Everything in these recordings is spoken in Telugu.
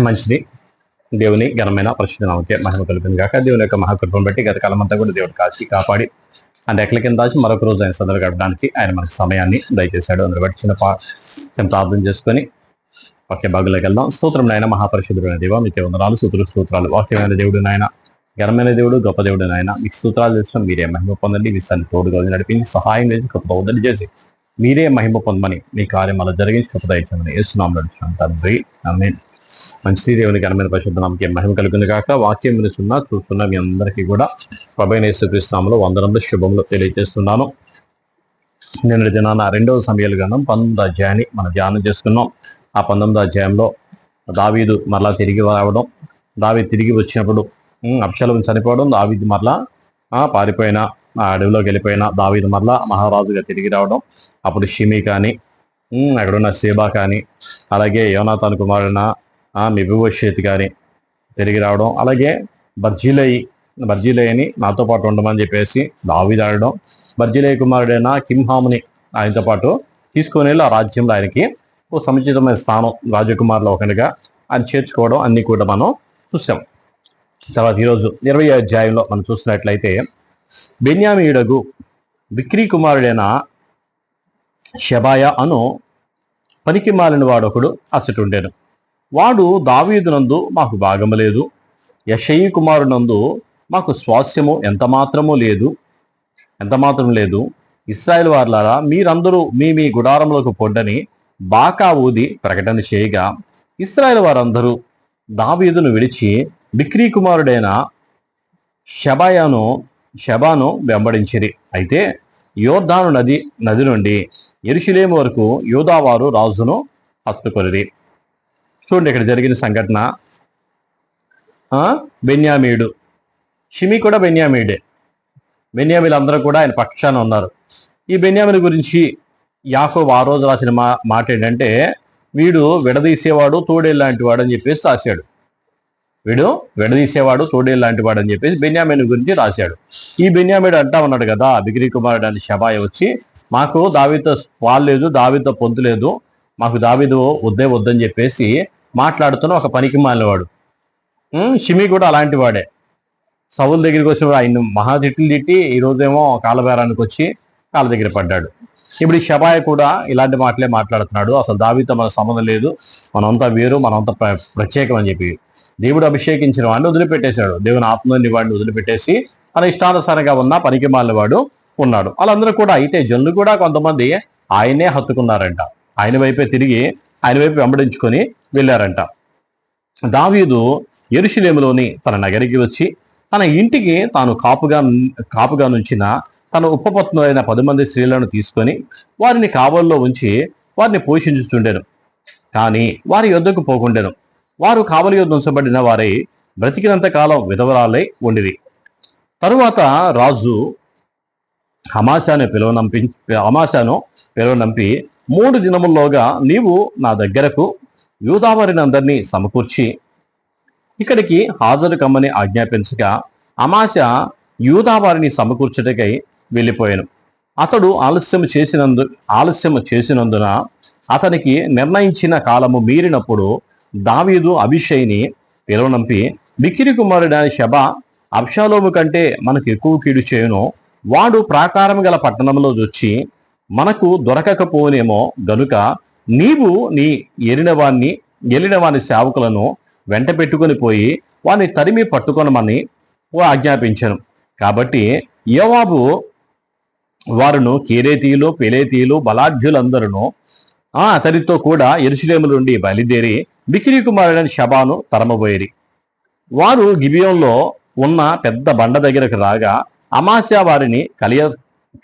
మంచిది. దేవుని ఘనమైన పరిశుద్ధ నామముకే మహిమ కలుగును గాక. దేవుని యొక్క మహాకృపను బట్టి గత కాలమంతా కూడా దేవుడు కాచి కాపాడి అంటే ఎక్కల కింద దాచి మరొక రోజు ఆయన సందర్భ గడపడానికి ఆయన మనకు సమయాన్ని దయచేశాడు. అందులో బట్టి చిన్న ప్రార్థన చేసుకొని వాక్య భాగంలోకి వెళ్దాం. స్తోత్రం నాయన, మహాపరిశుద్ధుడైన దేవ మీకే వందనాలు, స్తోత్రాలు. వాక్యమైన దేవుడు నాయన, ఘనమైన దేవుడు, గొప్ప దేవుడు నాయన, మీకు స్తోత్రాలు చేస్తాం. మీరే మహిమ పొందండి, విశ్వాన్ని తోడుగా నడిపించి సహాయం చేసి కృప వద్దని చేసి మీరే మహిమ పొందమని మీ కార్యం అలా జరిగించి కృప దయచేయమని యేసునామములో నడుచున్నాం తండ్రి, ఆమేన్. మంచి దేవుని ఘనమైన పరిశుద్ధ నామముకే మహిమ కలుగును గాక. వాక్యం వినుచున్న చూస్తున్న మీ అందరికీ కూడా ప్రభువైన యేసుక్రీస్తు నామములో వందనములు శుభములు తెలియజేస్తున్నాను. నిన్న దినాన 2వ సమూయేలు గ్రంథం 19వ అధ్యాయాన్ని మనం ధ్యానం చేసుకున్నాం. ఆ 19వ అధ్యాయంలో దావీదు మరలా తిరిగి రావడం, దావీదు తిరిగి వచ్చినప్పుడు అబ్షాలోము చనిపోవడం, దావీదు మరలా పారిపోయిన అడవిలోకి వెళ్ళిపోయిన దావీదు మరలా మహారాజుగా తిరిగి రావడం, అప్పుడు షిమీ కానీ అక్కడున్న సేబా కానీ అలాగే యోనాతాను కుమారుడైన మెఫీబోషెత్ కానీ తిరిగి రావడం, అలాగే బర్జిలయిని నాతో పాటు ఉండమని చెప్పేసి దావీదు ఆడడం, బర్జిలయి కుమారుడైన కింహాముని ఆయనతో పాటు తీసుకొని వెళ్ళి ఆ రాజ్యంలో ఆయనకి ఓ సముచితమైన స్థానం రాజకుమారులో ఒకనిగా ఆయన చేర్చుకోవడం అన్ని కూడా మనం చూసాం. తర్వాత ఈరోజు 20వ అధ్యాయంలో మనం చూసినట్లయితే బెన్యామీయుడగు బిక్రీ కుమారుడైన షెబాయా అను పనికి మాలిన వాడొకడు అచ్చటుండెను. వాడు దావీదునందు మాకు భాగము లేదు, యెషయి కుమారునందు మాకు స్వాస్యము ఎంత మాత్రం లేదు. ఇశ్రాయేలు వారులారా, మీరందరూ మీ గుడారములకు పొండని బాకా ఊది ప్రకటన చేయగా ఇశ్రాయేలు వారందరూ దావీదును విడిచి బిక్రీ కుమారుడైన షెబాను వెంబడించిరి. అయితే యోర్దాను నది నుండి యెరూషలేము వరకు యూదావారు రాజును హత్తుకొనిరి. చూడండి, ఇక్కడ జరిగిన సంఘటన. బెన్యామీయుడు, షిమీ కూడా బెన్యామీయుడే. బెన్యామీలందరూ కూడా ఆయన పక్షాన ఉన్నారు. ఈ బెన్యామీని గురించి యాకోబు ఆ రోజు రాసిన మాట ఏంటంటే, వీడు విడదీసేవాడు తోడేలు లాంటి వాడు అని చెప్పేసి రాశాడు. వీడు విడదీసేవాడు తోడేలు లాంటి వాడు అని చెప్పేసి బెన్యామీను గురించి రాశాడు. ఈ బెన్యామీడు అంటా ఉన్నాడు కదా, బిక్రీ కుమారుడు అని షెబాయా వచ్చి, మాకు దావీదుతో పాలు లేదు, దావీదుతో పొంతు లేదు, మాకు దావీదు వద్దని చెప్పేసి మాట్లాడుతున్న ఒక పనికి మాలినవాడు. షిమీ కూడా అలాంటి వాడే. సౌలు దగ్గరికి వచ్చిన ఆయన మహాతిట్లు తిట్టి ఈరోజేమో కాళ్ళబేరానికి వచ్చి కాళ్ళ దగ్గర పడ్డాడు. ఇప్పుడు ఈ షెబాయా కూడా ఇలాంటి మాటలే మాట్లాడుతున్నాడు. అసలు దావీదుతో మనకు సంబంధం లేదు, మనంతా వేరు, మనంతా ప్రత్యేకం అని చెప్పి దేవుడు అభిషేకించిన వాడిని వదిలిపెట్టేశాడు. దేవుని ఆత్మని వాడిని వదిలిపెట్టేసి మన ఇష్టానుసారంగా ఉన్న పనికి మాలిన వాడు ఉన్నాడు. వాళ్ళందరూ కూడా అయితే జనులు కూడా కొంతమంది ఆయనే హత్తుకున్నారంట. ఆయన వైపే తిరిగి ఆయన వైపు వెంబడించుకొని వెళ్ళారంట. దావీదు యెరూషలేములోని తన నగరికి వచ్చి తన ఇంటికి తాను కాపుగా నుంచిన తన ఉపపత్నులైన 10 మంది స్త్రీలను తీసుకొని వారిని కావల్లో ఉంచి వారిని పోషించుచుండెను. కానీ వారి యొద్దకు పోకుండెను. వారు కావలి యొద్ద ఉంచబడిన వారై బ్రతికినంత కాలం విధవరాలై ఉండిరి. తరువాత రాజు అమాశాను పిలువనంపి 3 దినముల్లోగా నీవు నా దగ్గరకు యూదావారిని అందరినీ సమకూర్చి ఇక్కడికి హాజరు కమ్మని ఆజ్ఞాపించగా అమాశా యూదావారిని సమకూర్చుటకై వెళ్ళిపోయాను. అతడు ఆలస్యము చేసినందున అతనికి నిర్ణయించిన కాలము మీరినప్పుడు దావీదు అబీషైని పిలువనంపి, బిక్రీ కుమారుడైన షెబా అబ్షాలోము కంటే మనకు ఎక్కువ కీడు చేయును, వాడు ప్రాకారం గల పట్టణంలో వచ్చి మనకు దొరకకపోనేమో గనుక నీవు నీ ఎలిన వాని సేవకులను వెంట పెట్టుకొని పోయి వాని తరిమి పట్టుకొనమని ఆజ్ఞాపించాను. కాబట్టి యోవాబు వారును కేరేతీయులు, పెలేతీయులు, బలాఢ్యులందరూ అతడితో కూడా యెరూషలేము నుండి బయలుదేరి బిక్రీ కుమారుడైన షెబాను తరమబోయిరి. వారు గిబియోన్లో ఉన్న పెద్ద బండ దగ్గరకు రాగా అమాశా వారిని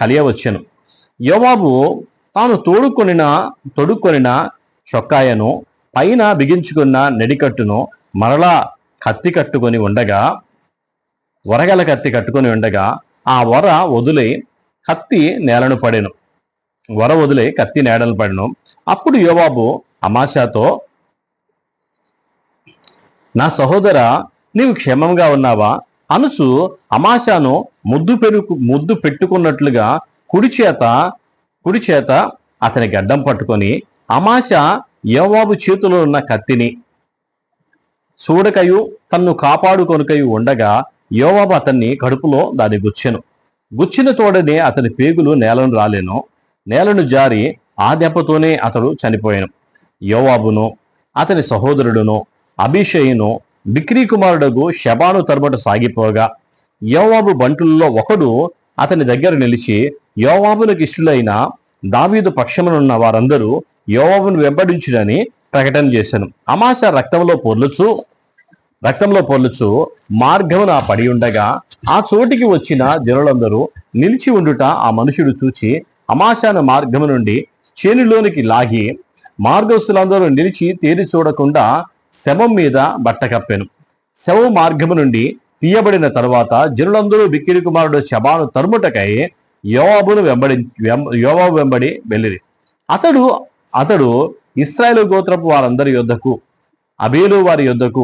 కలియవచ్చెను. యోవాబు తాను తొడుక్కొనిన చొక్కాయను పైన బిగించుకున్న నెడికట్టును మరలా వరగల కత్తి కట్టుకొని ఉండగా ఆ వర వదిలే కత్తి నేలను పడెను. అప్పుడు యోవాబు అమాశాతో, నా సహోదర, నీవు క్షేమంగా ఉన్నావా అనుచు అమాశాను ముద్దు పెట్టుకున్నట్లుగా కుడి చేత అతని గడ్డం పట్టుకొని అమాశా యోవాబు చేతిలో ఉన్న కత్తిని చూడకయు తన్ను కాపాడుకొనుకయు ఉండగా యోవాబు అతన్ని కడుపులో దాన్ని గుచ్చెను. గుచ్చిన తోడనే అతని పేగులు నేలను రాలేను. నేలను జారి ఆ దెబ్బతోనే అతడు చనిపోయాను. యోవాబును అతని సహోదరుడును అభిషేయును బిక్రీ కుమారుడగు షెబాను తరుబట సాగిపోగా యోవాబు బంటులలో ఒకడు అతని దగ్గర నిలిచి యోవాబునకు ఇష్టలైన దావీదు పక్షమునున్న వారందరూ యోవాబును వెంబడించుడని ప్రకటన చేశాను. అమాస రక్తంలో పొర్లుచు మార్గమున పడి ఉండగా ఆ చోటికి వచ్చిన జనులందరూ నిలిచి ఉండుట ఆ మనుషుడు చూచి అమాశాన మార్గము నుండి చేనులోనికి లాగి మార్గస్తులందరూ నిలిచి తేరి చూడకుండా శవం మీద బట్ట కప్పెను. శవం మార్గము నుండి తీయబడిన తరువాత జనులందరూ బిక్కిరి కుమారుడు షెబాను తరుముటకై యోవాబు వెంబడి వెళ్ళిరి. అతడు ఇశ్రాయేలు గోత్రపు వారందరి యొద్దకు, అబేలు వారి యొద్దకు,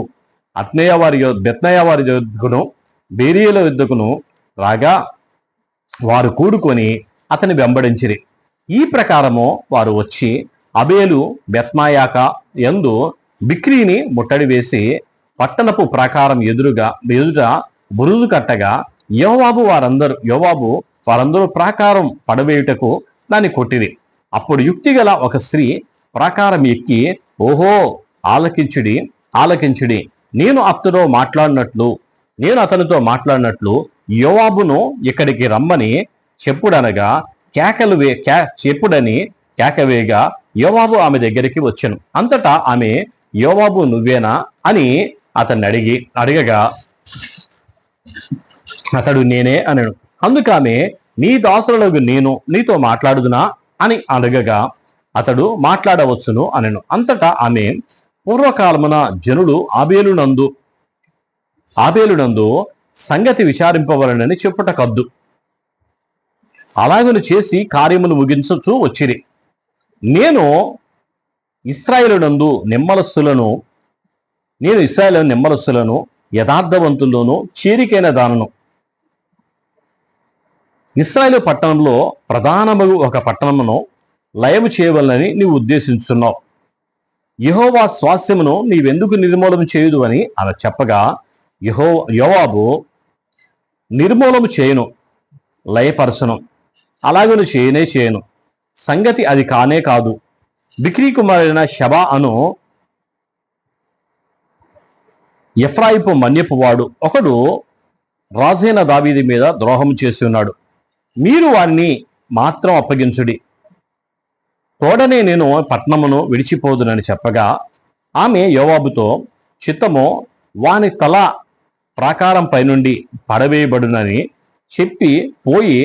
బెత్నయ వారి యొద్దకును, బేరియల యొద్దకును రాగా వారు కూడుకొని అతని వెంబడించిరి. ఈ ప్రకారము వారు వచ్చి అబేలు బెత్మాయాక యందు బిక్రీని ముట్టడి వేసి పట్టణపు ప్రాకారం ఎదుట బురుజు కట్టగా యోవాబు వారందరూ ప్రాకారం పడవేయుటకు దాన్ని కొట్టిరి. అప్పుడు యుక్తిగల ఒక స్త్రీ ప్రాకారం ఎక్కి, ఓహో, ఆలకించుడి, నేను అతనితో మాట్లాడినట్లు యోవాబును ఇక్కడికి రమ్మని చెప్పుడనగా చెప్పుడని కేకవేగా యోవాబు ఆమె దగ్గరికి వచ్చెను. అంతటా ఆమె, యోవాబు నువ్వేనా అని అతన్ని అడగగా అతడు నేనే అనెను. అందుకామె, నీ దాసులకు నేను నీతో మాట్లాడుదునా అని అడగగా అతడు మాట్లాడవచ్చును అనెను. అంతటా ఆమె, పూర్వకాలమున జనులు ఆబేలునందు సంగతి విచారింపవలనని చెప్పుట కద్దు. అలాగను చేసి కార్యమును ముగించచ్చు వచ్చిరి. నేను ఇశ్రాయేలు నిమ్మలస్తులను యథార్థవంతుల్లోనూ చేరికైన దానను ఇశ్రాయేలు పట్టణంలో ప్రధానమగు ఒక పట్టణమును లయము చేయవలనని నీవు ఉద్దేశించున్నావు. యెహోవా స్వాస్యమును నీవెందుకు నిర్మూలన చేయుదు అని అలా చెప్పగా యోవాబు, నిర్మూలము చేయను, లయపరచను, అలాగను చేయను, సంగతి అది కానే కాదు. బిక్రీ కుమారుడైన షెబా అను ఎఫ్రాయిపు మన్యపు వాడు ఒకడు రాజైన దావీదు మీద ద్రోహం చేసి ఉన్నాడు. మీరు వారిని మాత్రం అప్పగించుడి, తోడనే నేను పట్నమును విడిచిపోదునని చెప్పగా ఆమె యోవాబుతో, చిత్తమో వాని తల ప్రాకారం పైనుండి పడవేయబడునని చెప్పి పోయి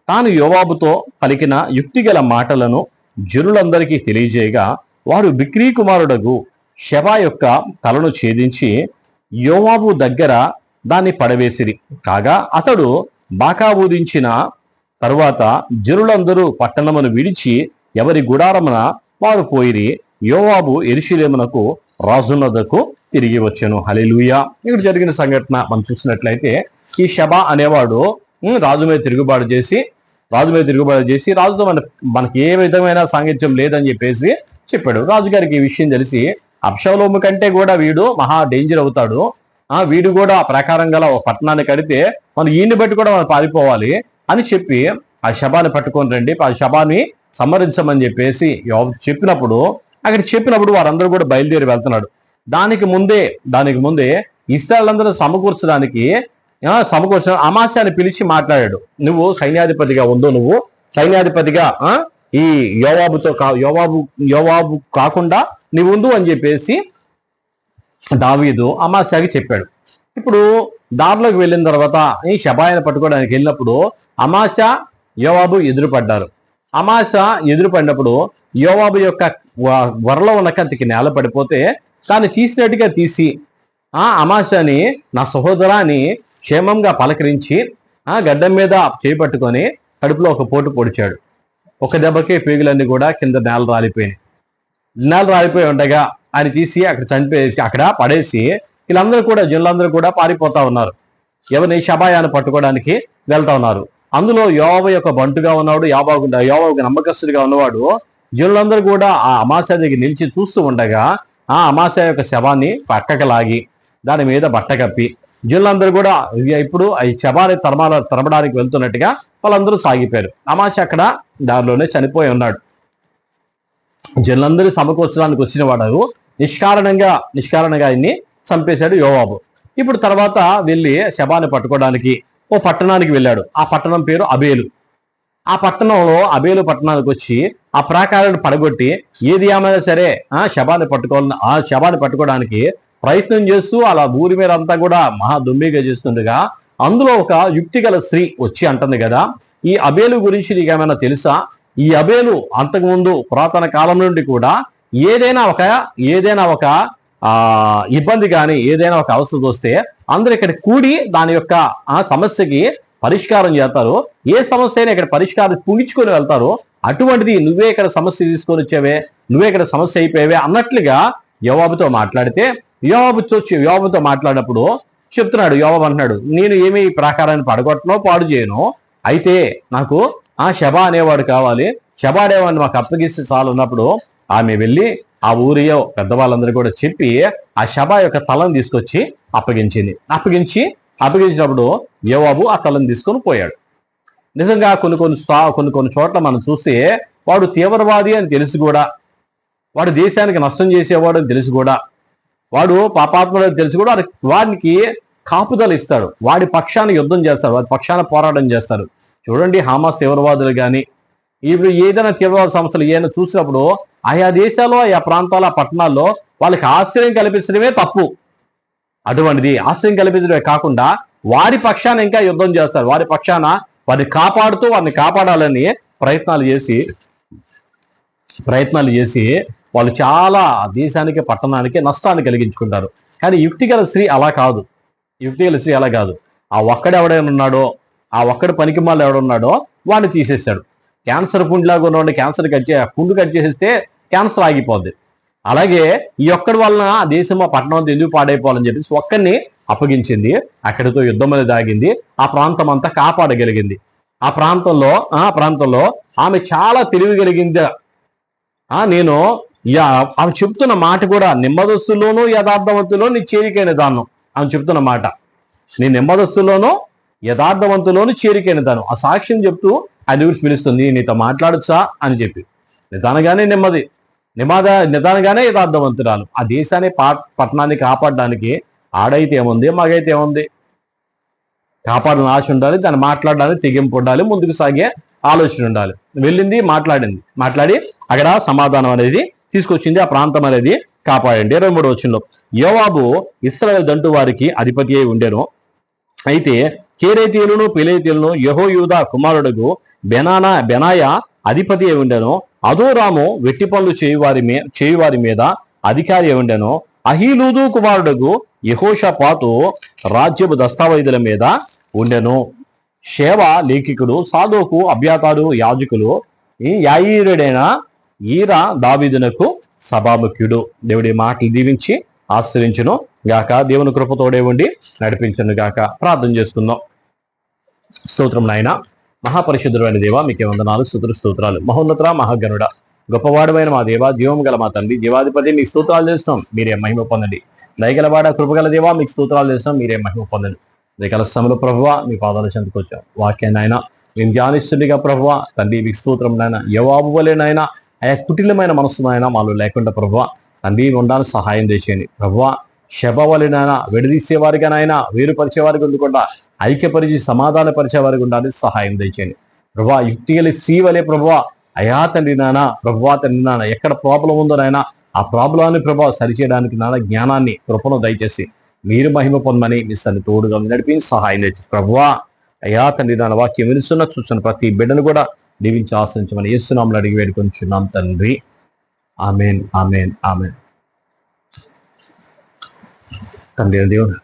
తాను యోవాబుతో పలికిన యుక్తిగల మాటలను జనులందరికీ తెలియజేయగా వారు బిక్రీ కుమారుడగు షెబా యొక్క తలను ఛేదించి యోవాబు దగ్గర దాన్ని పడవేసిరి. కాగా అతడు బాకా ఊదించిన తరువాత జనులందరూ పట్టణమును విడిచి ఎవరి గుడారమున వారు పోయిరి. యోవాబు యెరూషలేమునకు రాజునొద్దకు తిరిగి వచ్చెను. హల్లెలూయా. ఇక్కడ జరిగిన సంఘటన మనం చూసినట్లయితే ఈ షెబా అనేవాడు రాజు మీద తిరుగుబాటు చేసి రాజుతో మనకి ఏ విధమైన సాంగత్యం లేదని చెప్పేసి చెప్పాడు. రాజుగారికి ఈ విషయం తెలిసి, అబ్షాలోము కంటే కూడా వీడు మహా డేంజర్ అవుతాడు, వీడు కూడా ప్రకారం గల ఒక పట్టణాన్ని కడితే మనం ఈయన్ని బట్టి కూడా మనం పారిపోవాలి అని చెప్పి ఆ షెబాని పట్టుకొని రండి, ఆ షెబాని సంహరించమని చెప్పేసి చెప్పినప్పుడు వారందరూ కూడా బయలుదేరి వెళ్తున్నాడు. దానికి ముందే ఇశ్రాయేలందరూ సమకూర్చడానికి అమాస్యాని పిలిచి మాట్లాడాడు. నువ్వు సైన్యాధిపతిగా నువ్వు సైన్యాధిపతిగా ఈ యోవాబు కాకుండా నువ్వు ఉండు అని చెప్పేసి దావీదు అమాస్యాకి చెప్పాడు. ఇప్పుడు దారిలోకి వెళ్ళిన తర్వాత ఈ షెబాయిని పట్టుకోవడానికి వెళ్ళినప్పుడు అమాస్య యోవాబు ఎదురుపడ్డారు. అమాస్య ఎదురుపడినప్పుడు యోవాబు యొక్క వరలో ఉన్న కత్తికి నేల పడిపోతే దాన్ని తీసినట్టుగా తీసి అమాస్యని, నా సహోదరాన్ని క్షేమంగా పలకరించి గడ్డం మీద చేపట్టుకొని కడుపులో ఒక పోటు పొడిచాడు. ఒక దెబ్బకే పేగులన్నీ కూడా కింద నేల రాలిపోయి ఉండగా ఆయన తీసి అక్కడ పడేసి జనులందరూ కూడా పారిపోతా ఉన్నారు. ఎవరిని? షెబాయాను పట్టుకోవడానికి వెళ్తా ఉన్నారు. అందులో యోవాబు యొక్క బంటుగా ఉన్నాడు, యోవాబుకి నమ్మకస్తుడిగా ఉన్నవాడు. జనులందరూ కూడా ఆ అమాస్య దగ్గర నిలిచి చూస్తూ ఉండగా ఆ అమాస్య యొక్క శవాన్ని పక్కకు లాగి దాని మీద బట్ట కప్పి జనులందరూ కూడా ఇప్పుడు ఈ శవాన్ని తరమడానికి వెళ్తున్నట్టుగా వాళ్ళందరూ సాగిపోయారు. అమాష అక్కడ దారిలోనే చనిపోయి ఉన్నాడు. జనులందరూ సమకూర్చడానికి వచ్చిన వాడు నిష్కారణంగా ఆయన్ని చంపేశాడు యోవాబు. ఇప్పుడు తర్వాత వెళ్ళి శవాన్ని పట్టుకోవడానికి ఓ పట్టణానికి వెళ్ళాడు. ఆ పట్టణం పేరు అబేలు. ఆ పట్టణంలో అబేలు పట్టణానికి వచ్చి ఆ ప్రాకారాన్ని పడగొట్టి ఏది ఏమైనా సరే శవాన్ని పట్టుకోవడానికి ప్రయత్నం చేస్తూ అలా ఊరి మీద అంతా కూడా మహా దుమ్మిగా చేస్తుండగా అందులో ఒక యుక్తిగల స్త్రీ వచ్చి అంటుంది కదా, ఈ అబేలు గురించి నీకు ఏమైనా తెలుసా? ఈ అబేలు అంతకుముందు పురాతన కాలం నుండి కూడా ఏదైనా ఒక ఇబ్బంది కానీ ఏదైనా ఒక అవసరం వస్తే అందరూ ఇక్కడ కూడి దాని యొక్క సమస్యకి పరిష్కారం చేస్తారు. ఏ సమస్య అయినా ఇక్కడ పరిష్కారం పుంగించుకొని వెళ్తారు. అటువంటిది నువ్వే ఇక్కడ సమస్య తీసుకొని వచ్చావే, నువ్వే ఇక్కడ సమస్య అయిపోయావే అన్నట్లుగా యోవాబుతో మాట్లాడితే యోవాబుతో మాట్లాడినప్పుడు చెప్తున్నాడు. యోవాబు అంటున్నాడు, నేను ఏమి ప్రాకారాన్ని పడగొట్టనో పాడు చేయను, అయితే నాకు శబా అనేవాడు కావాలి, శబా అనేవాడిని మాకు అప్పగిస్తే చాలు ఉన్నప్పుడు ఆమె వెళ్ళి ఆ ఊరియో పెద్దవాళ్ళందరూ కూడా చెప్పి ఆ శబా యొక్క తలను తీసుకొచ్చి అప్పగించినప్పుడు యోవాబు ఆ తలను తీసుకొని పోయాడు. నిజంగా కొన్ని చోట్ల మనం చూస్తే వాడు తీవ్రవాది అని తెలిసి కూడా, వాడు దేశానికి నష్టం చేసేవాడు అని తెలిసి కూడా, వాడు పాపాత్ముడు అని తెలిసి కూడా వాడికి కాపుదలు ఇస్తాడు, వాడి పక్షాన్ని యుద్ధం చేస్తారు, వాడి పక్షాన పోరాటం చేస్తారు. చూడండి, హమాస్ తీవ్రవాదులు కానీ ఇప్పుడు ఏదైనా తీవ్రవాద సంస్థలు ఏదైనా చూసినప్పుడు ఆయా దేశాల్లో ఆయా ప్రాంతాల పట్టణాల్లో వాళ్ళకి ఆశ్రయం కల్పించడమే తప్పు. అటువంటిది ఆశ్రయం కల్పించడమే కాకుండా వారి పక్షాన ఇంకా యుద్ధం చేస్తారు, వారి పక్షాన వారిని కాపాడుతూ వారిని కాపాడాలని ప్రయత్నాలు చేసి వాళ్ళు చాలా దేశానికి పట్టణానికి నష్టాన్ని కలిగించుకుంటారు. కానీ యుక్తిగల స్త్రీ అలా కాదు. ఆ ఒక్కడెవడైనా ఉన్నాడో, ఆ ఒక్కడి పనికి మాలు ఎవడున్నాడో వాడిని తీసేశాడు. క్యాన్సర్ పుండ్లాగా ఉన్నవాడిని పుండు కట్ చేసేస్తే క్యాన్సర్ ఆగిపోద్ది. అలాగే ఈ ఒక్కడి వలన ఆ దేశం ఆ పట్టణం ఎందుకు పాడైపోవాలని చెప్పేసి ఒక్కడిని అప్పగించింది. అక్కడితో యుద్ధం అనేది ఆగింది. ఆ ప్రాంతం అంతా కాపాడగలిగింది. ఆ ప్రాంతంలో ఆమె చాలా తెలివి కలిగింది. నేను ఆమె చెప్తున్న మాట కూడా నెమ్మదస్తుల్లోనూ యథార్థవంతులో నీ చేరికైన దాన్ని ఆమె చెప్తున్న మాట, నీ నెమ్మదస్తుల్లోనూ యథార్థవంతులోను చేరికైన దాను. ఆ సాక్ష్యం చెప్తూ ఆయన గురించి పిలుస్తుంది, నీతో మాట్లాడచ్చా అని చెప్పి. నిదానగానే యథార్థవంతురాలు. ఆ దేశాన్ని పట్టణాన్ని కాపాడడానికి ఆడైతే ఏముంది, మగైతే ఏముంది, కాపాడాలని ఆశ ఉండాలి, దాన్ని మాట్లాడడానికి తెగింపు ఉండాలి, ముందుకు సాగే ఆలోచన ఉండాలి. వెళ్ళింది, మాట్లాడి అక్కడ సమాధానం అనేది తీసుకొచ్చింది, ఆ ప్రాంతం అనేది కాపాడండి. 23వ వచనంలో యోవాబు ఇశ్రాయేలు దంటు వారికి అధిపతి అయి ఉండెను. అయితే కేరేతీయులను పెలేతీయులను యెహోయూదా కుమారుడుగు బెనాయ అధిపతి అయి ఉండెను. అదోరాము వెట్టి పనులు చేయువారి మీద అధికారి అయి ఉండెను. అహీలూదు కుమారుడుగు యెహోషాపాతు రాజ్యపు దస్తావేజుల మీద ఉండెను. షేవ లేఖికుడు, సాదోకు అబ్యాతారు యాజకులు, ఈ యాయీరుడైన ఈరా దావీదునకు సభాముఖ్యుడు. దేవుడి మాటలు దీవించి ఆశ్రయించును గాక. దేవుని కృపతోడే ఉండి నడిపించను గాక. ప్రార్థన చేస్తున్నాం. స్తోత్రం నాయన, మహాపరిశుద్ధుడైన దేవ, మీకే వందనాలు, స్తోత్రాలు. మహోన్నత మహాగణుడ, గొప్పవాడమైన మా దేవ, జీవం గల మా తండ్రి, జీవాధిపతి, మీకు స్తోత్రాలు చేస్తున్నాం, మీరే మహిమ పొందండి. దయగలవాడ, కృపగల దేవ, మీకు స్తోత్రాలు చేస్తున్నాం, మీరే మహిమ పొందండి. దయగల సమయంలో ప్రభువ మీ పాదాల చెందుకు వచ్చాం. వాక్యాన్ని ఆయన మేము ధ్యానిస్తుండగా ప్రభువ తండ్రి మీకు స్తోత్రం నాయన. యోవాబు వలె నాయన ఆయా కుటిలమైన మనస్సు నాయన మాలో లేకుండా ప్రభువ తండ్రి ఉండాలని సహాయం చేసేయండి. ప్రభువ శబ వలె నాయన విడదీసేవారిగా నాయన వేరుపరిచేవారికి ఉండకుండా ఐక్యపరిచి సమాధానపరిచేవారికి ఉండాలని సహాయం దయచేయండి. ప్రభువ యుక్తి గల సి వలె ప్రభువ అయా తండ్రి నాయన, ప్రభువ తండ్రి నాయన ఎక్కడ ప్రాబ్లం ఉందో నాయన ఆ ప్రాబ్లాన్ని ప్రభావ సరిచేయడానికి నాన్న జ్ఞానాన్ని కృపను దయచేసి మీరు మహిమ పొందమని మీ సన్ని తోడుగా నడిపించి సహాయం చేసి ప్రభువా అయా తండ్రి నాన్న వాక్యం విలుస్తున్న చూస్తున్న ప్రతి బిడ్డను కూడా దీవించి ఆశ్రయించమని యేసునామములో అడిగి వేడుకొంచున్నాం తండ్రి. ఆమేన్, ఆమేన్, ఆమేన్. తండ్రి దేవుడు